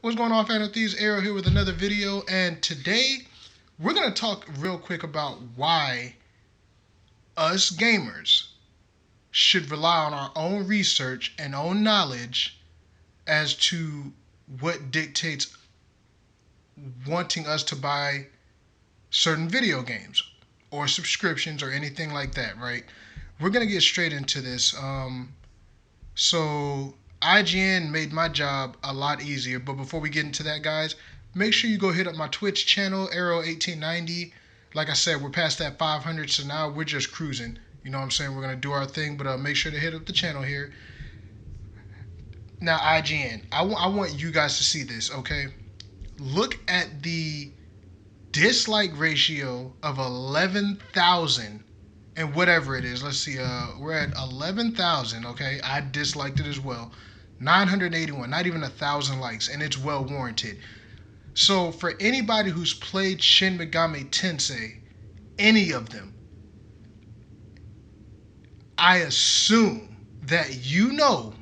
What's going on, fan of thieves? Arrow here with another video, and today we're going to talk real quick about why us gamers should rely on our own research and own knowledge as to what dictates wanting us to buy certain video games or subscriptions or anything like that, right? We're going to get straight into this. So IGN made my job a lot easier. But before we get into that, guys, make sure you go hit up my Twitch channel, Arrow1890. Like I said, we're past that 500, so now we're just cruising. You know what I'm saying? We're going to do our thing, but make sure to hit up the channel here. Now, IGN, I want you guys to see this, okay? Look at the dislike ratio of 11,000 and whatever it is. Let's see, we're at 11,000, okay? I disliked it as well. 981, not even 1,000 likes, and it's well warranted. So for anybody who's played Shin Megami Tensei, any of them, I assume that you know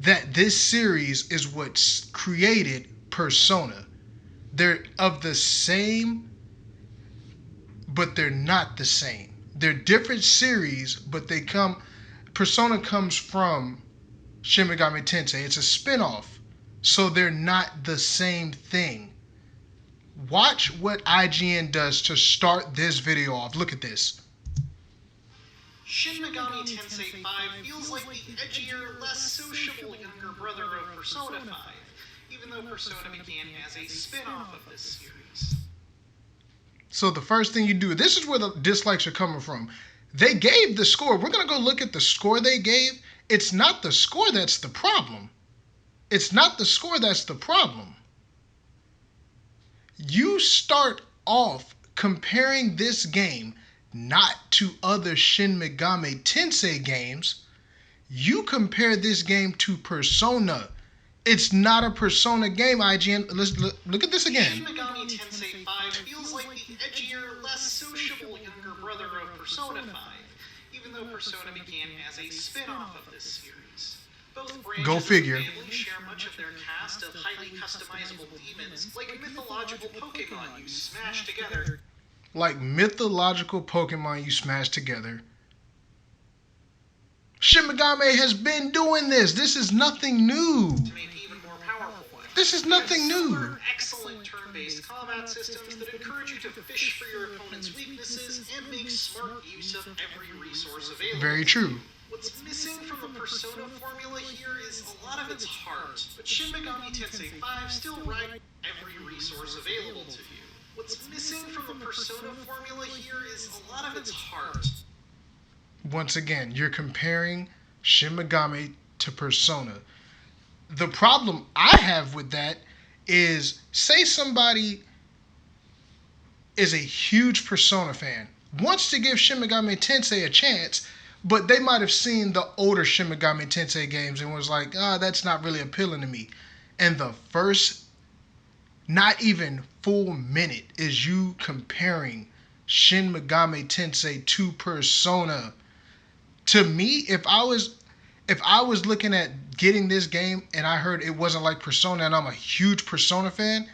that this series is what's created Persona. They're of the same, but they're not the same. They're different series, but they come. Persona comes from Shin Megami Tensei. It's a spin-off, so they're not the same thing. Watch what IGN does to start this video off. Look at this. Shin Megami Tensei 5 feels like the edgier, less sociable younger brother of Persona 5, even though Persona began as a spin-off of this series. So the first thing you do, this is where the dislikes are coming from. They gave the score. We're going to go look at the score they gave. It's not the score that's the problem. It's not the score that's the problem. You start off comparing this game not to other Shin Megami Tensei games. You compare this game to Persona. It's not a Persona game, IGN. Let's look at this again. Shin Megami Tensei 5 feels like the edgier, less sociable younger brother of Persona 5, even though Persona began as a spin-off of this series. Both branches Go figure. of the family share much of their cast of highly customizable demons, like mythological Pokemon you smash together. Like mythological Pokemon you smash together. Shin Megami has been doing this. This is nothing new. To make even more powerful ones. This is nothing new. Excellent turn-based combat systems that encourage you to fish for your opponent's weaknesses and make smart use of every resource available. Very true. What's missing from the Persona formula here is a lot of its heart, but Shin Megami Tensei 5 still rides every resource available to you. What's missing from the Persona formula here is a lot of its heart. Once again, you're comparing Shin Megami to Persona. The problem I have with that is, say somebody is a huge Persona fan, wants to give Shin Megami Tensei a chance, but they might have seen the older Shin Megami Tensei games and was like, that's not really appealing to me. And the first, not even full minute, is you comparing Shin Megami Tensei to Persona. To me, if I was looking at getting this game and I heard it wasn't like Persona and I'm a huge Persona fan,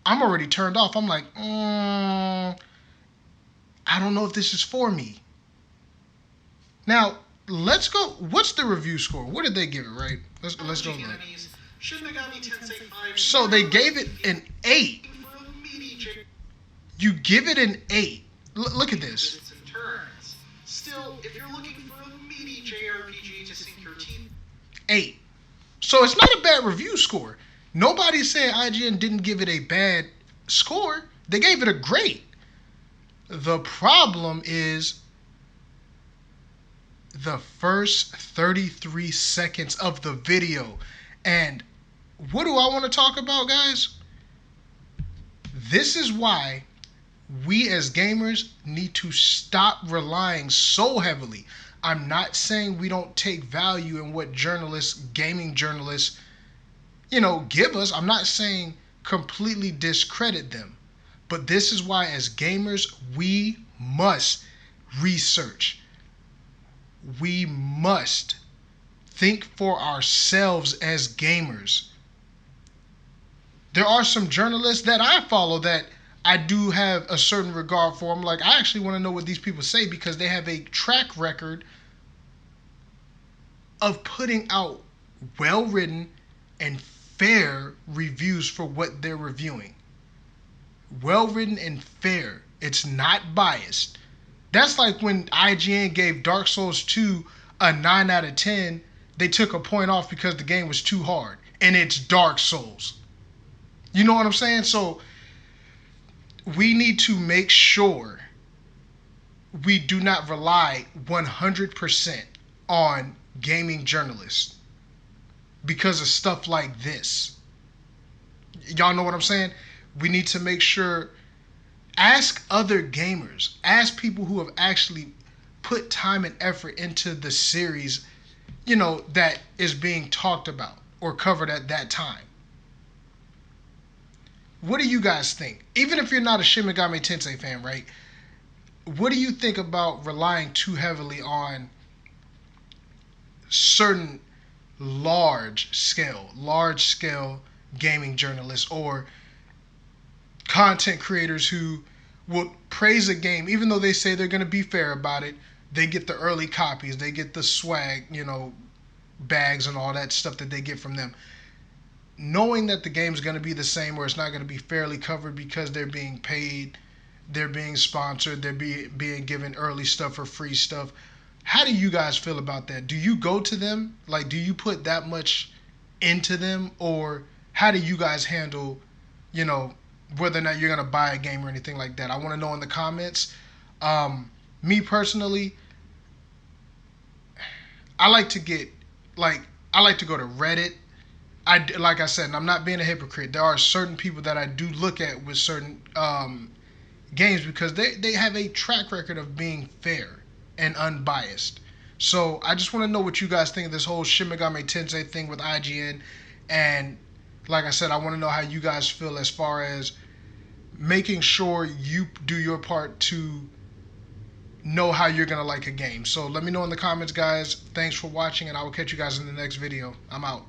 I'm already turned off. I'm like, I don't know if this is for me. Now, let's go. What's the review score? What did they give it, right? Let's go look. Shin Megami Tensei 5. So they gave it an 8. You give it an 8. Look at this. Still, if you're looking for a meaty JRPG to sink your teeth. 8. So it's not a bad review score. Nobody's saying IGN didn't give it a bad score. They gave it a great. The problem is the first 33 seconds of the video. And what do I want to talk about, guys? This is why we as gamers need to stop relying so heavily. I'm not saying we don't take value in what journalists, gaming journalists, give us. I'm not saying completely discredit them. But this is why as gamers, we must research. We must think for ourselves as gamers. there are some journalists that I follow that I do have a certain regard for. I'm like, I actually want to know what these people say because they have a track record of putting out well written and fair reviews for what they're reviewing. Well written and fair. It's not biased. That's like when IGN gave Dark Souls 2 a 9 out of 10. They took a point off because the game was too hard. And it's Dark Souls. You know what I'm saying? So we need to make sure we do not rely 100% on gaming journalists because of stuff like this. Y'all know what I'm saying? We need to make sure, ask other gamers, ask people who have actually put time and effort into the series, that is being talked about or covered at that time. What do you guys think? Even if you're not a Shin Megami Tensei fan, right? What do you think about relying too heavily on certain large scale gaming journalists or content creators who will praise a game even though they say they're going to be fair about it? They get the early copies, they get the swag, bags and all that stuff that they get from them, knowing that the game's going to be the same or it's not going to be fairly covered because they're being paid, they're being sponsored, they're being given early stuff or free stuff. How do you guys feel about that? Do you go to them? Like, do you put that much into them? Or how do you guys handle, whether or not you're going to buy a game or anything like that? I want to know in the comments. Me personally, I like to go to Reddit. Like I said, and I'm not being a hypocrite. There are certain people that I do look at with certain games because they have a track record of being fair and unbiased. So I just want to know what you guys think of this whole Shin Megami Tensei thing with IGN. And like I said, I want to know how you guys feel as far as making sure you do your part to know how you're going to like a game. So let me know in the comments, guys. Thanks for watching, and I will catch you guys in the next video. I'm out.